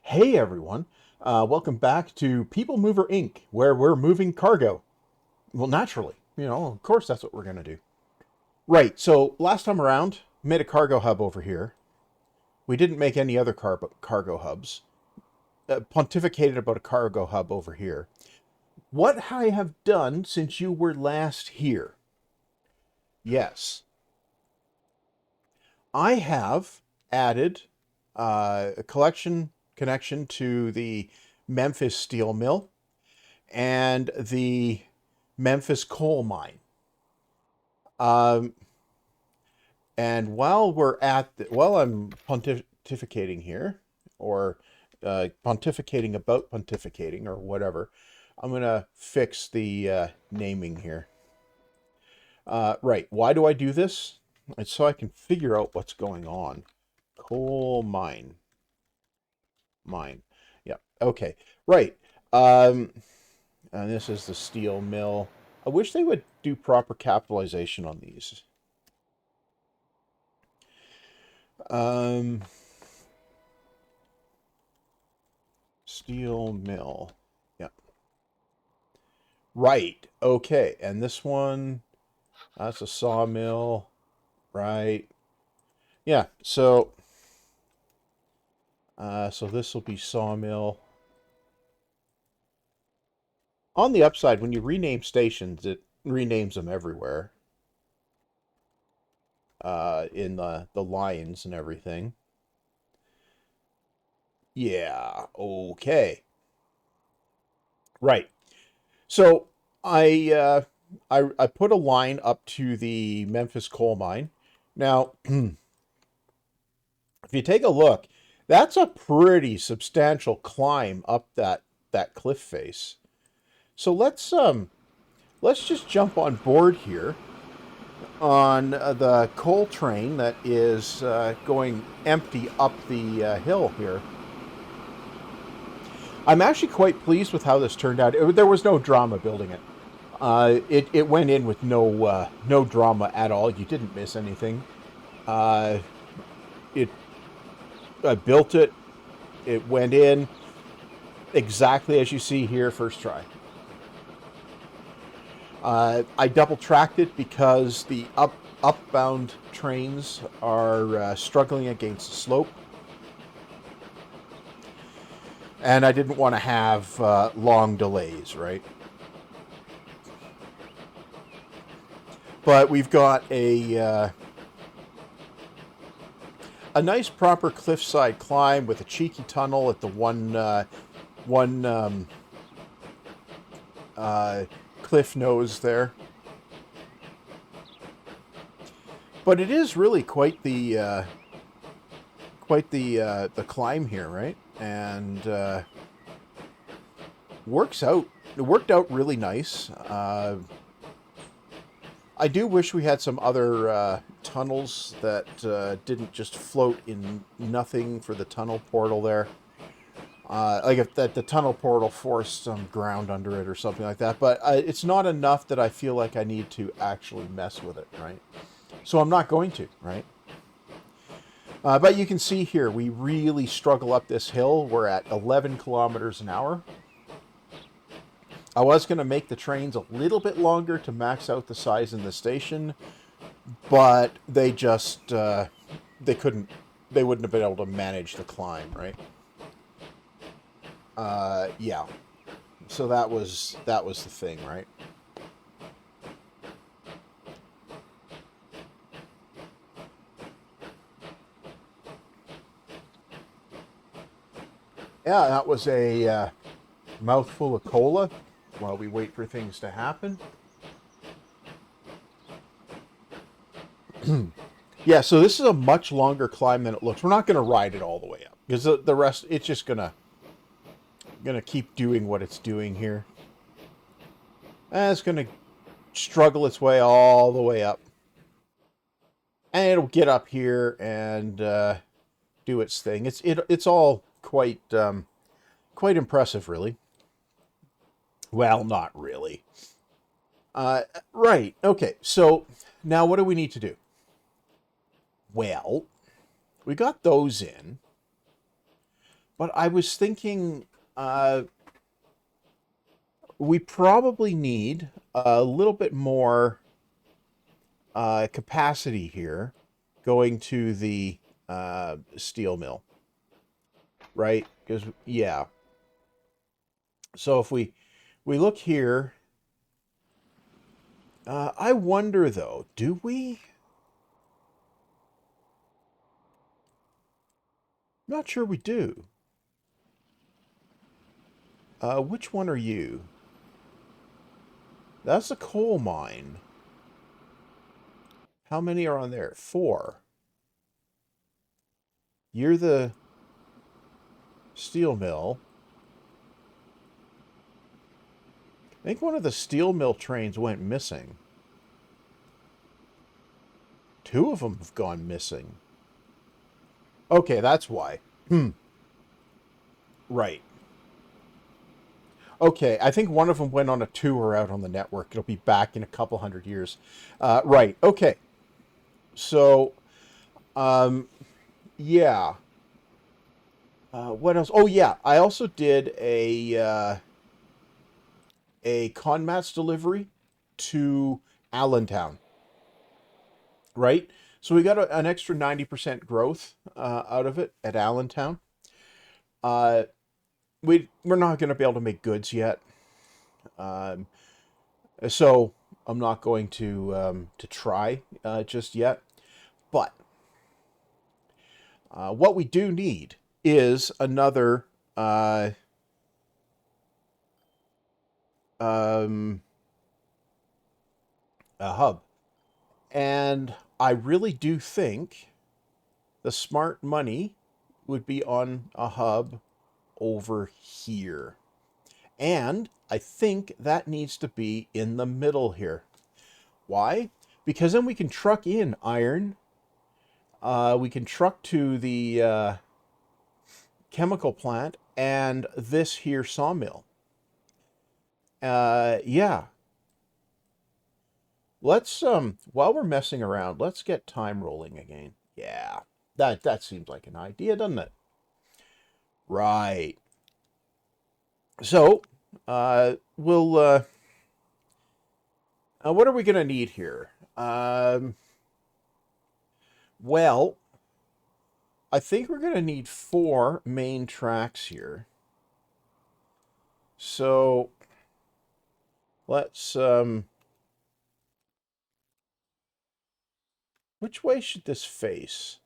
Hey everyone, welcome back to People Mover Inc., where we're moving cargo. Well, naturally, of course that's what we're going to do. Right, so last time around, made a cargo hub over here. We didn't make any other cargo hubs. Pontificated about a cargo hub over here. What I have done since you were last here? Yes, I have added a collection connection to the Memphis steel mill and the Memphis coal mine. Um, and while I'm pontificating here, or pontificating about pontificating, or whatever, I'm gonna fix the naming here. Right. Why do I do this? It's so I can figure out what's going on. Coal mine. Yeah. Okay. Right. Um, and this is the steel mill. I wish they would do proper capitalization on these. Um, Steel mill. Yeah. Right. Okay. And this one, that's a sawmill. Right. Yeah. So this will be sawmill. On the upside, when you rename stations, it renames them everywhere. In the lines and everything. Yeah. Okay. Right. So I uh, I put a line up to the Memphis coal mine. Now, if you take a look, that's a pretty substantial climb up that cliff face. So let's just jump on board here on the coal train that is going empty up the hill here. I'm actually quite pleased with how this turned out. There was no drama building it. It went in with no drama at all. You didn't miss anything. Uh, it I built it. It went in exactly as you see here, first try. I double tracked it because the upbound trains are struggling against the slope, and I didn't want to have long delays, right? But we've got a nice proper cliffside climb with a cheeky tunnel at the one uh, cliff nose there. But it is really quite the climb here, right? And works out. It worked out really nice. I do wish we had some other tunnels that didn't just float in nothing for the tunnel portal there. Like if that the tunnel portal forced some ground under it or something like that. But it's not enough that I feel like I need to actually mess with it, right? So I'm not going to, right? But you can see here, we really struggle up this hill. We're at 11 kilometers an hour. I was going to make the trains a little bit longer to max out the size in the station, but they couldn't, they wouldn't have been able to manage the climb, right? Yeah. So that was the thing, right? Yeah, that was a mouthful of cola while we wait for things to happen. Yeah, so this is a much longer climb than it looks. We're not going to ride it all the way up because the rest it's just gonna keep doing what it's doing here. And it's gonna struggle its way all the way up, and it'll get up here and do its thing. It's all quite impressive, really. Well, not really. Uh, right. Okay. So now what do we need to do? Well, we got those in. But I was thinking we probably need a little bit more capacity here going to the steel mill, right? Because, yeah. So if we look here, I wonder though, do we? Not sure we do. Which one are you? That's a coal mine. How many are on there? 4. You're the steel mill. I think one of the steel mill trains went missing. 2 of them have gone missing. Okay, that's why. Right. Okay, I think one of them went on a tour out on the network. It'll be back in a couple hundred years. Right. Okay. So, um, yeah. What else? Oh, yeah. I also did a Conmats delivery to Allentown. Right. So we got an extra 90% growth out of it at Allentown. Uh, we're not going to be able to make goods yet. Um, so I'm not going to try just yet. But what we do need is another um, a hub, and I really do think the smart money would be on a hub over here. And I think that needs to be in the middle here. Why? Because then we can truck in iron. We can truck to the chemical plant and this here sawmill. Yeah. Let's while we're messing around, let's get time rolling again. Yeah. That seems like an idea, doesn't it? Right. So, we'll what are we going to need here? Well, I think we're going to need 4 main tracks here. So, let's which way should this face?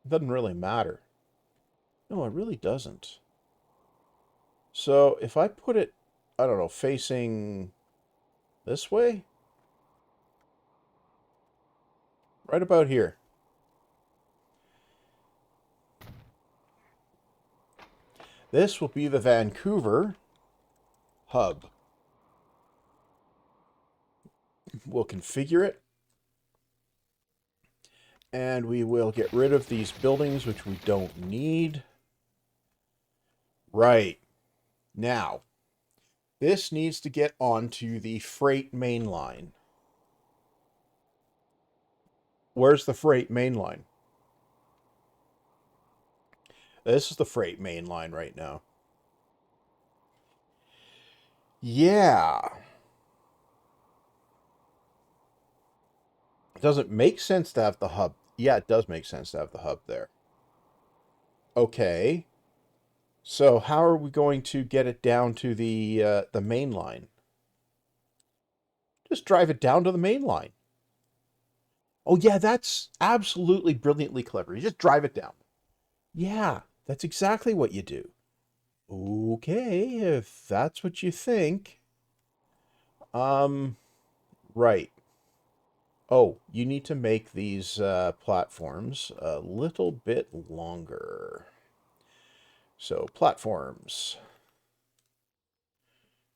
It doesn't really matter. No, it really doesn't. So, if I put it, I don't know, facing this way? Right about here. This will be the Vancouver hub. We'll configure it. And we will get rid of these buildings, which we don't need. Right. Now, this needs to get onto the freight main line. Where's the freight main line? This is the freight main line right now. Yeah. Does it make sense to have the hub? Yeah, it does make sense to have the hub there. Okay. So how are we going to get it down to the main line? Just drive it down to the main line. Oh yeah, that's absolutely brilliantly clever. You just drive it down. Yeah, that's exactly what you do. Okay, if that's what you think. Right. Oh, you need to make these platforms a little bit longer. So, platforms.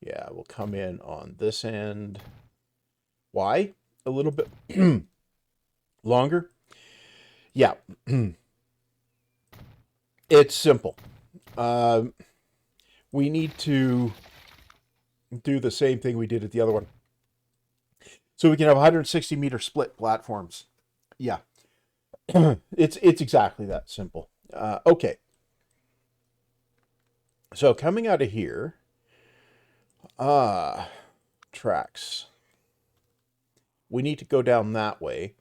Yeah, we'll come in on this end. Why? A little bit longer? Yeah. It's simple. We need to do the same thing we did at the other one. So we can have 160-meter split platforms. Yeah. It's exactly that simple. Okay. So coming out of here, tracks. We need to go down that way.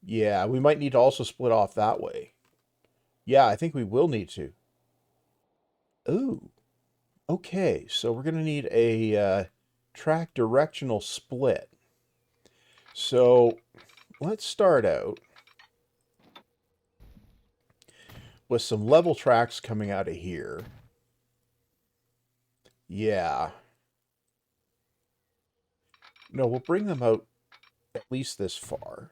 Yeah, we might need to also split off that way. Yeah, I think we will need to. Ooh. Okay, so we're going to need a track directional split. So let's start out with some level tracks coming out of here. Yeah. No, we'll bring them out at least this far.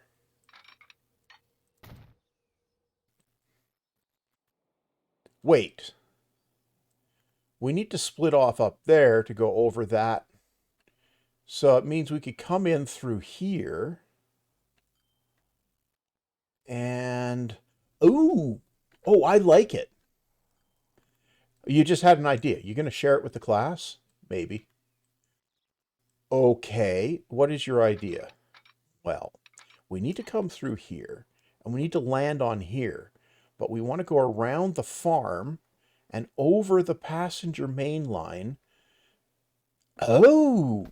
Wait. We need to split off up there to go over that. So it means we could come in through here. And... Ooh! Oh, I like it. You just had an idea. You going to share it with the class? Maybe. Okay, what is your idea? Well, we need to come through here, and we need to land on here, but we want to go around the farm and over the passenger main line. Oh,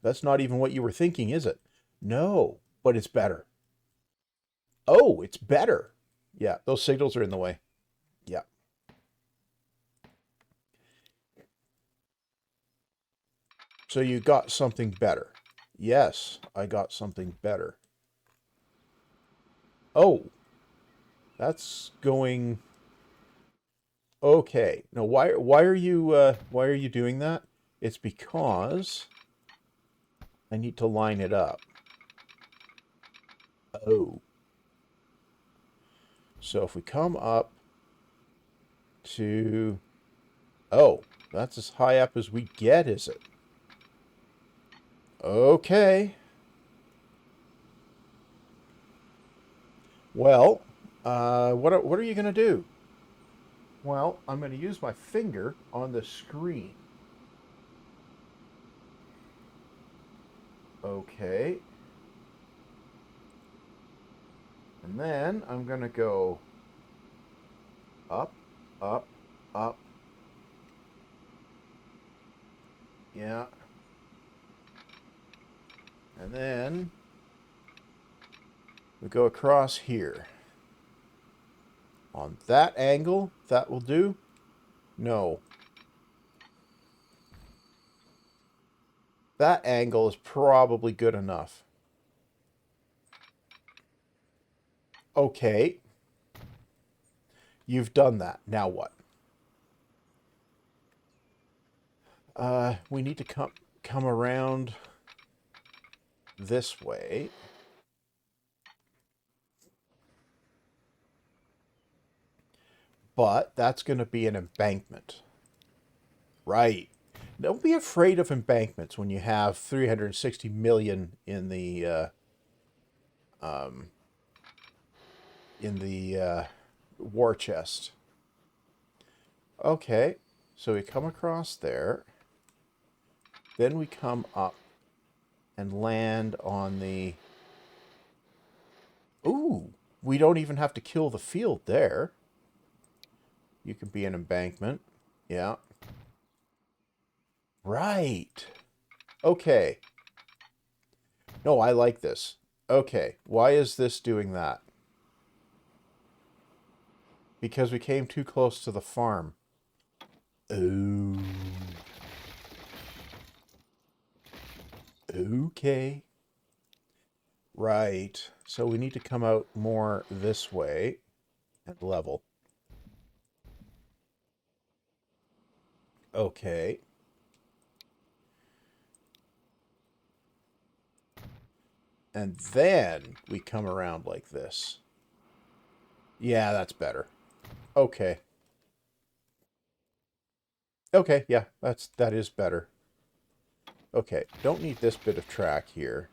that's not even what you were thinking, is it? No, but it's better. Oh, it's better. Yeah, those signals are in the way. Yeah. So you got something better. Yes, I got something better. Oh, that's going okay. Now why are you doing that? It's because I need to line it up. Oh. So if we come up to oh, that's as high up as we get, is it? Okay. Well, what are you going to do? Well, I'm going to use my finger on the screen. Okay. And then I'm going to go up, up, up. Yeah. And then we go across here. On that angle, that will do? No. That angle is probably good enough. Okay. You've done that. Now what? We need to come around this way. But that's going to be an embankment. Right. Don't be afraid of embankments when you have 360 million um, in the war chest. Okay, so we come across there. Then we come up and land on the... Ooh, we don't even have to kill the field there. You can be an embankment. Yeah. Right. Okay. No, I like this. Okay, why is this doing that? Because we came too close to the farm. Oh. Okay. Right. So we need to come out more this way and level. Okay. And then we come around like this. Yeah, that's better. Okay. Okay, yeah, that is better. Okay, don't need this bit of track here.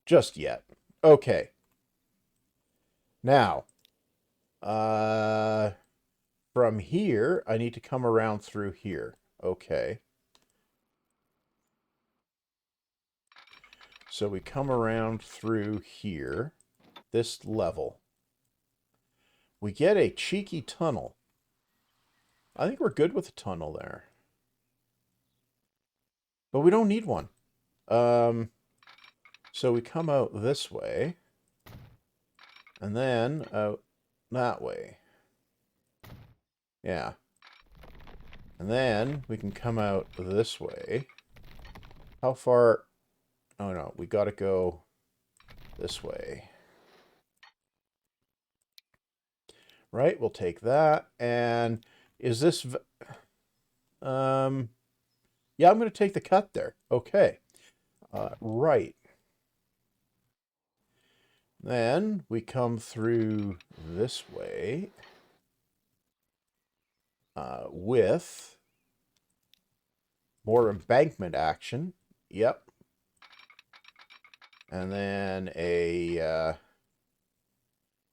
Just yet. Okay. Now, from here, I need to come around through here. Okay. So we come around through here, this level. We get a cheeky tunnel. I think we're good with a tunnel there. But we don't need one. So we come out this way. And then out that way. Yeah. And then we can come out this way. How far? Oh, no. We got to go this way. Right? We'll take that. And is this... Yeah, I'm going to take the cut there. Okay. Right. Then we come through this way with more embankment action. Yep. And then a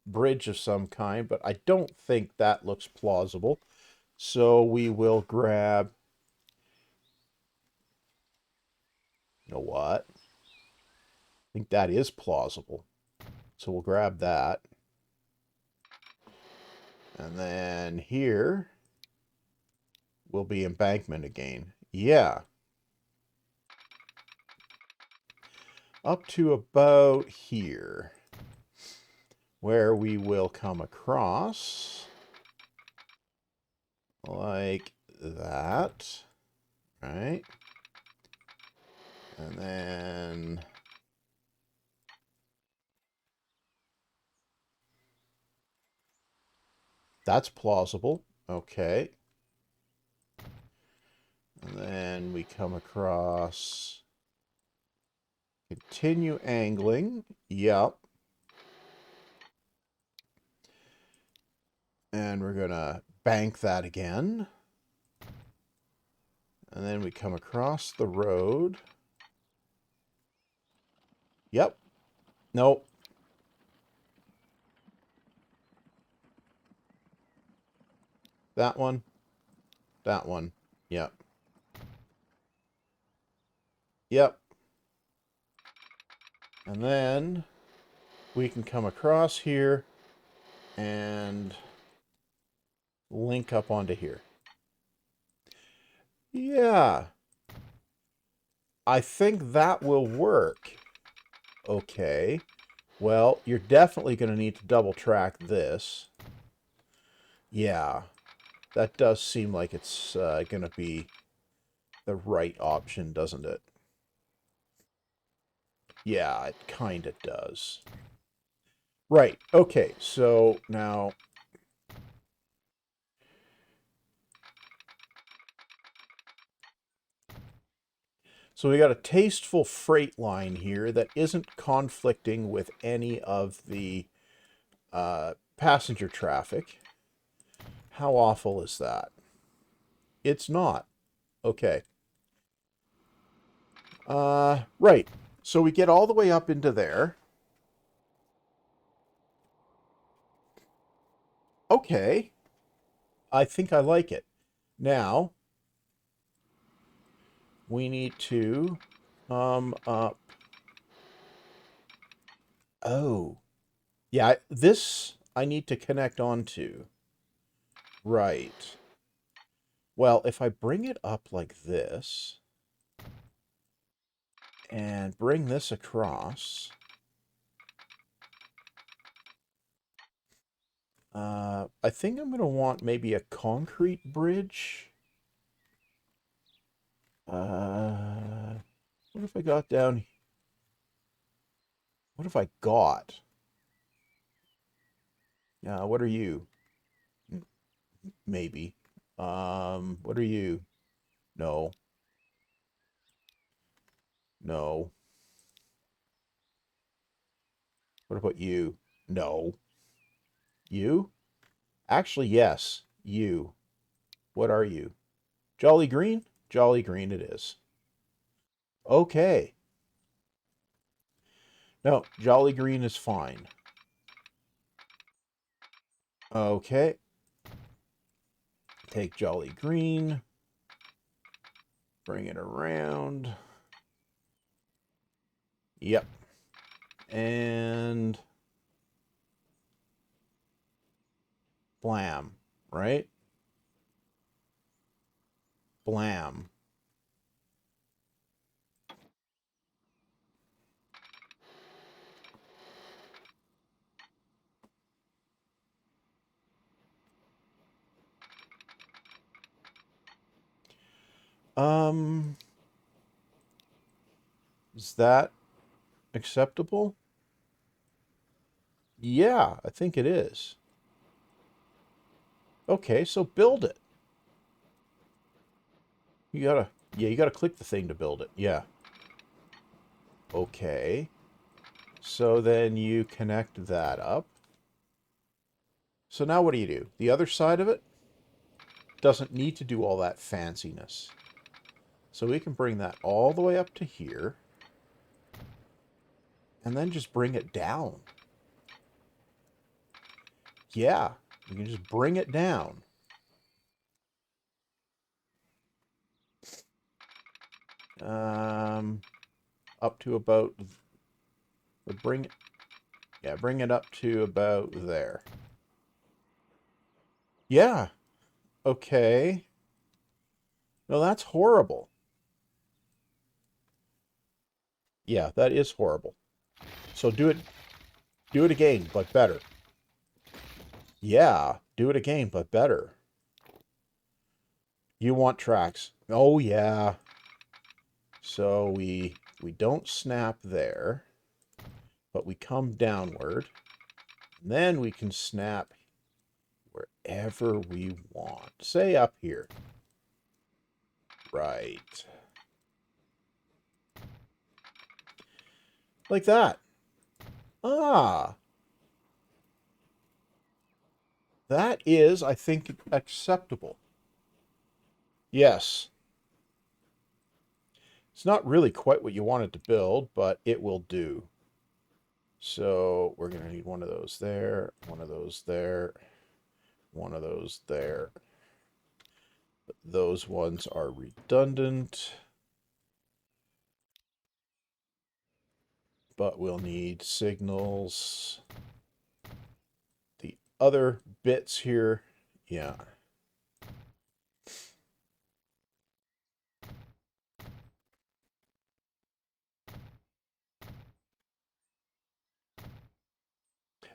bridge of some kind, but I don't think that looks plausible. So we will grab... You know what? I think that is plausible. So we'll grab that. And then here will be embankment again. Yeah. Up to about here, where we will come across like that, right? And then that's plausible. Okay. And then we come across, continue angling. Yep. And we're going to bank that again. And then we come across the road. Yep. Nope. That one. That one. Yep. Yep. And then we can come across here and link up onto here. Yeah. I think that will work. Okay. Well, you're definitely going to need to double track this. Yeah. That does seem like it's going to be the right option, doesn't it? Yeah, it kind of does. Right. Okay. So now... So we got a tasteful freight line here that isn't conflicting with any of the passenger traffic. How awful is that? It's not. Okay. Right. So we get all the way up into there. Okay. I think I like it. Now, we need to come up. Oh. Yeah, this I need to connect onto. Right. Well, if I bring it up like this and bring this across, I think I'm going to want maybe a concrete bridge. What if I got down? What if I got? What are you? Maybe. What are you? No. No. What about you? No. You? Actually, yes. You. What are you? Jolly Green? Jolly Green it is. Okay. No, Jolly Green is fine. Okay. Take Jolly Green. Bring it around. Yep. And Blam, right? Blam. Um, is that acceptable? Yeah, I think it is. Okay, so build it. You gotta, yeah, you gotta click the thing to build it. Yeah. Okay. So then you connect that up. So now what do you do? The other side of it doesn't need to do all that fanciness. So we can bring that all the way up to here. And then just bring it down. Yeah, we can just bring it down. Up to about... Bring it up to about there. Yeah, okay. No, that's horrible. Yeah, that is horrible. So do it again, but better. Yeah, do it again, but better. You want tracks. Oh, yeah. So we don't snap there, but we come downward. And then we can snap wherever we want. Say up here. Right. Like that. Ah. That is, I think, acceptable. Yes. It's not really quite what you wanted to build, but it will do. So we're going to need one of those there, one of those there, one of those there. Those ones are redundant. But we'll need signals. The other bits here, yeah.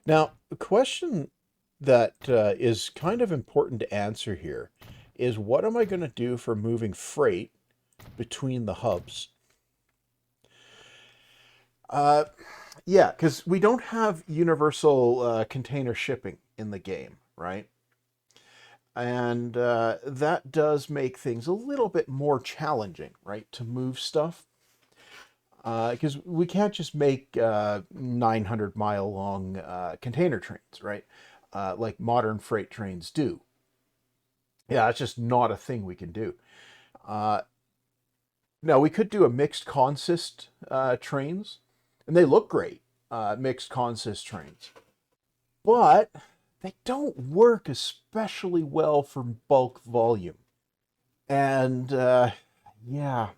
Now, the question that is kind of important to answer here is what am I going to do for moving freight between the hubs? Uh, yeah, because we don't have universal container shipping in the game, right? And that does make things a little bit more challenging, right, to move stuff. Because we can't just make 900-mile long container trains, right? Like modern freight trains do. Yeah, it's just not a thing we can do. Uh, Now, we could do a mixed consist trains, and they look great, mixed consist trains. But they don't work especially well for bulk volume. And yeah,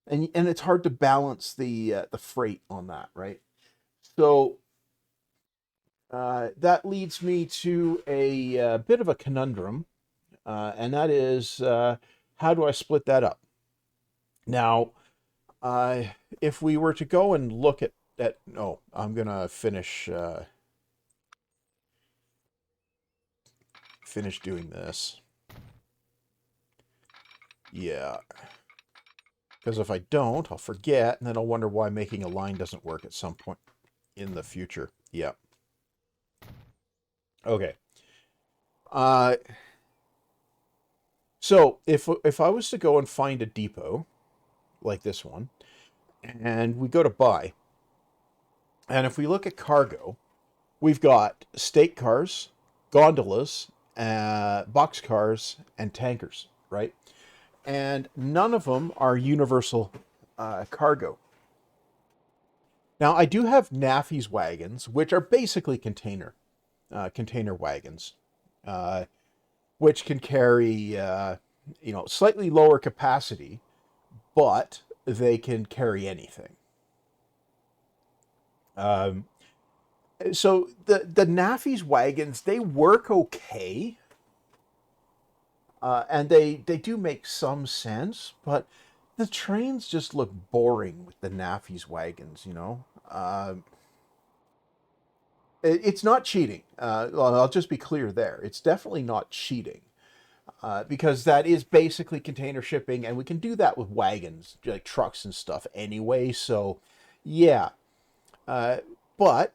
and it's hard to balance the freight on that, right? So that leads me to a bit of a conundrum, and that is how do I split that up? Now, uh, if we were to go and look at no, I'm gonna finish doing this. Yeah, because if I don't, I'll forget, and then I'll wonder why making a line doesn't work at some point in the future. Yeah. Okay. Uh, so if I was to go and find a depot like this one, and we go to buy, and if we look at cargo, we've got stake cars, gondolas, box cars, and tankers, right? And none of them are universal cargo. Now, I do have NAFI's wagons, which are basically container wagons, uh, which can carry, slightly lower capacity, but they can carry anything. Um, So the NAFI's wagons, they work okay, and they do make some sense, but the trains just look boring with the NAFI's wagons. It's not cheating. Well, I'll just be clear there. It's definitely not cheating. Because that is basically container shipping, and we can do that with wagons, like trucks and stuff anyway. So, yeah. But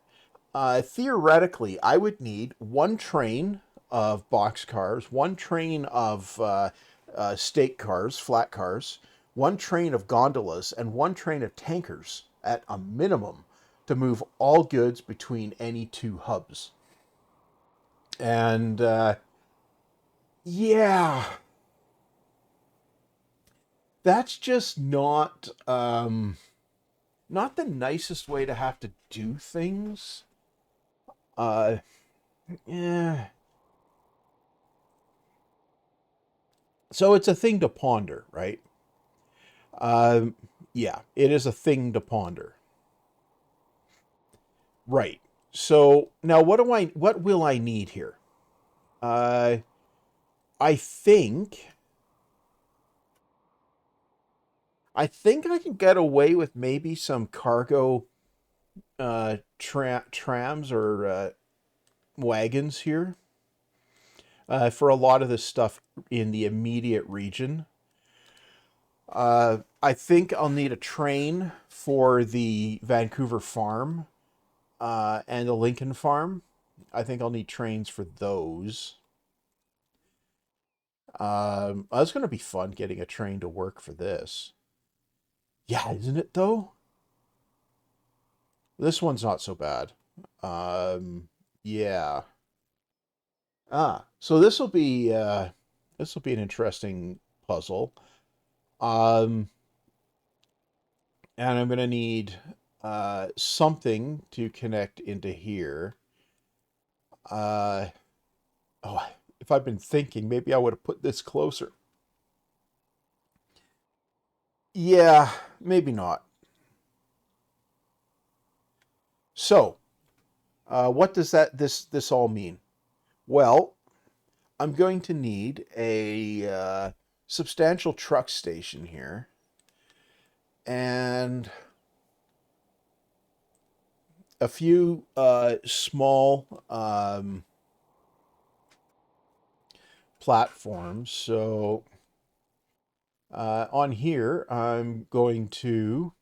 theoretically, I would need one train of box cars, one train of stake cars, flat cars, one train of gondolas, and one train of tankers at a minimum to move all goods between any two hubs. And yeah, that's just not the nicest way to have to do things. Uh, yeah. So it's a thing to ponder, right? Um, yeah, it is a thing to ponder. Right. So now, what will I need here? Uh, I think, I think I can get away with maybe some cargo trams or wagons here for a lot of this stuff in the immediate region. I think I'll need a train for the Vancouver farm and the Lincoln farm. I think I'll need trains for those. It's going to be fun getting a train to work for this. Yeah, isn't it though? This one's not so bad. Yeah. So this will be an interesting puzzle. Um, and I'm gonna need something to connect into here. Uh, oh, if I'd been thinking, maybe I would have put this closer. Yeah, maybe not. So, what does this all mean? Well, I'm going to need a substantial truck station here, and a few small platforms. So on here, I'm going to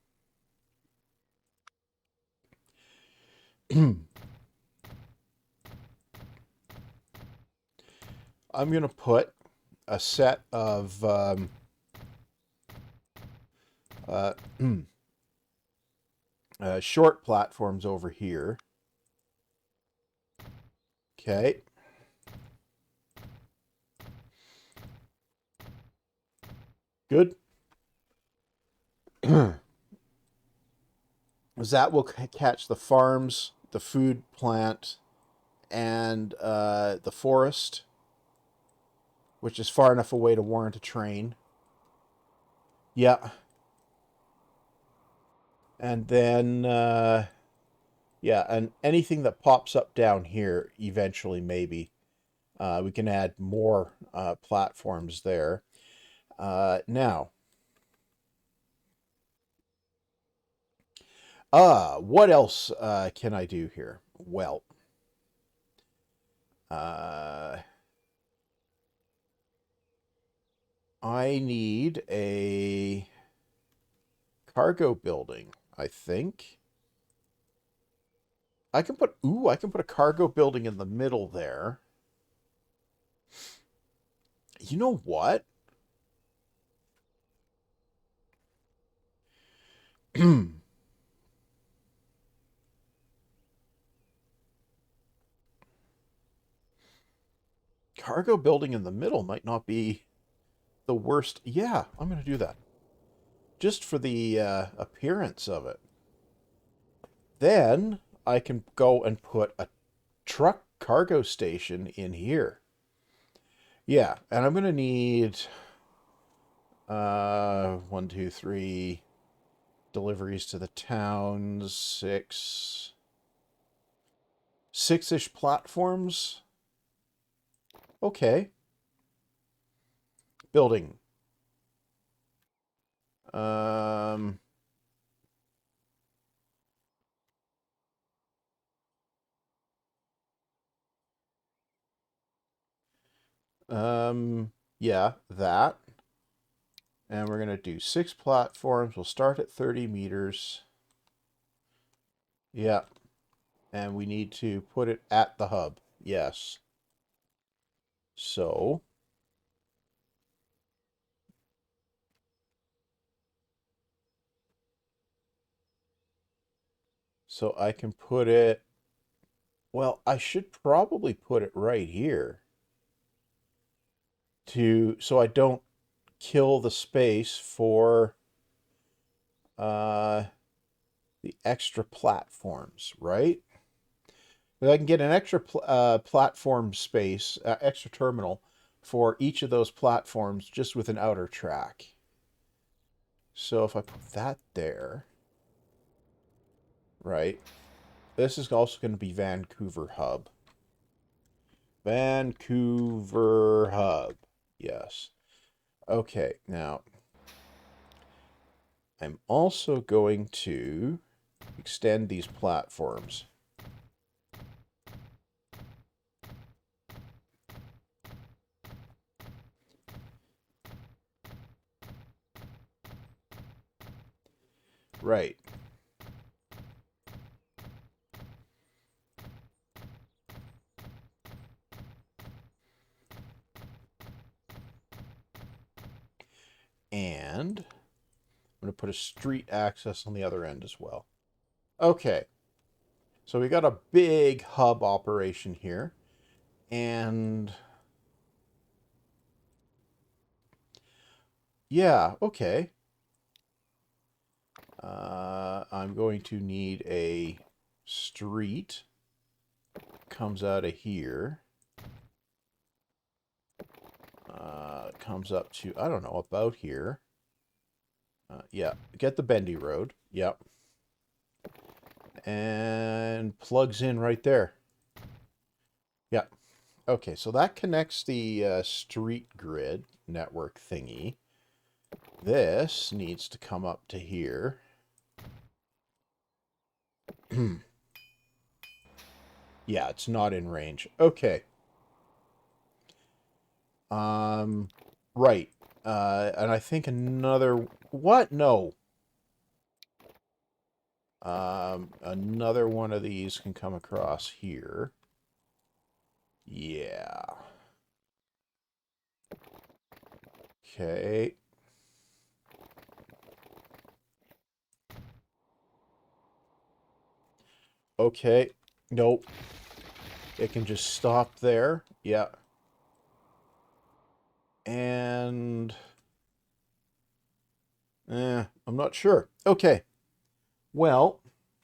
put a set of uh, short platforms over here. Okay. Good. That will catch the farms, the food plant, and the forest, which is far enough away to warrant a train. Yeah. And then, yeah, and anything that pops up down here, eventually, maybe. We can add more platforms there. Now, what else can I do here? Well, uh, I need a cargo building, I think. I can put a cargo building in the middle there. You know what? Cargo building in the middle might not be the worst. Yeah, I'm going to do that. Just for the appearance of it. Then I can go and put a truck cargo station in here. Yeah, and I'm going to need one, two, three deliveries to the towns, six. 6-ish platforms. Okay. Building. Um, yeah, that. And we're going to do 6 platforms. We'll start at 30 meters. Yeah. And we need to put it at the hub. Yes. So I can put it, well, I should probably put it right here so I don't kill the space for uh, the extra platforms, right? But I can get an extra platform space, extra terminal for each of those platforms just with an outer track. So if I put that there, right, this is also going to be Vancouver Hub. Vancouver Hub. Yes. Okay, now I'm also going to extend these platforms. Right. And I'm going to put a street access on the other end as well. Okay. So we got a big hub operation here. And yeah, okay. I'm going to need a street. Comes out of here. Comes up to, I don't know, about here. Yeah, get the bendy road. Yep. And plugs in right there. Yeah. Okay, so that connects the street grid network thingy. This needs to come up to here. Yeah, it's not in range. Okay. Right. And I think another... What? No. Another one of these can come across here. Yeah. Okay. Okay. Nope. It can just stop there. Yeah. And... I'm not sure. Okay. Well,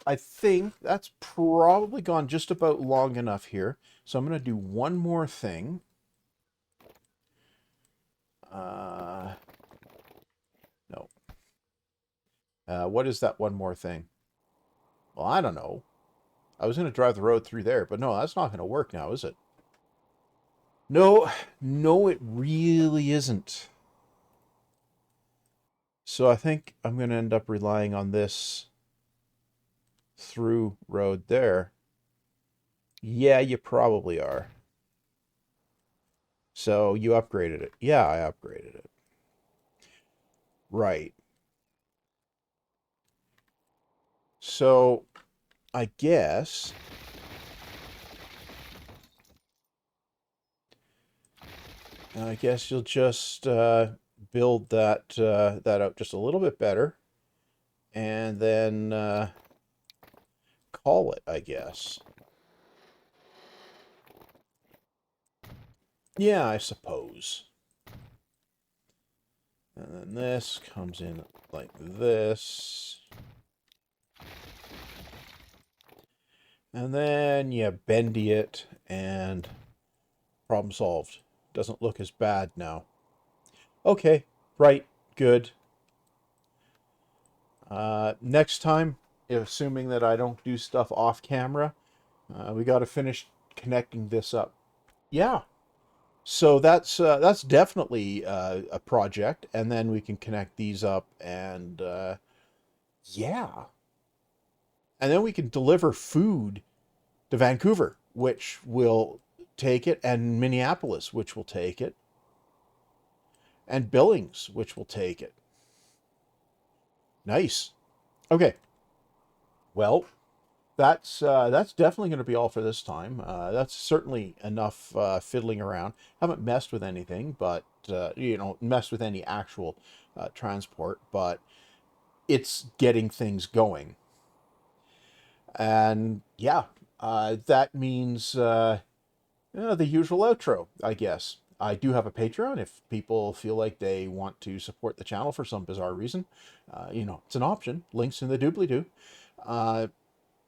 I think that's probably gone just about long enough here. So I'm going to do one more thing. No. What is that one more thing? Well, I don't know. I was going to drive the road through there, but no, that's not going to work now, is it? No, no, it really isn't. So I think I'm going to end up relying on this through road there. Yeah, you probably are. So you upgraded it. Yeah, I upgraded it. Right. So I guess you'll just build that out just a little bit better, and then call it, I guess. Yeah, I suppose. And then this comes in like this. And then you bendy it, and problem solved. Doesn't look as bad now. Okay, right, good. Next time, assuming that I don't do stuff off camera, We got to finish connecting this up. Yeah. So that's definitely a project, and then we can connect these up, and yeah, and then we can deliver food to Vancouver, which will take it, and Minneapolis, which will take it, and Billings, which will take it. Nice. Okay. Well, that's definitely going to be all for this time. That's certainly enough fiddling around. Haven't messed with anything, but messed with any actual transport, but it's getting things going. And yeah, that means the usual outro, I guess. I do have a Patreon if people feel like they want to support the channel for some bizarre reason. It's an option. Links in the doobly-doo. Uh,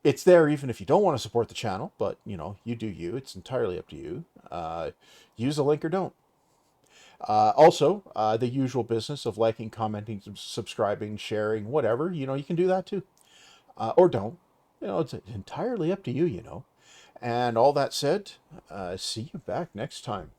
it's there even if you don't want to support the channel, but you do you. It's entirely up to you. Use a link or don't. Also, the usual business of liking, commenting, subscribing, sharing, whatever. You can do that too, or don't. It's entirely up to you. And all that said, see you back next time.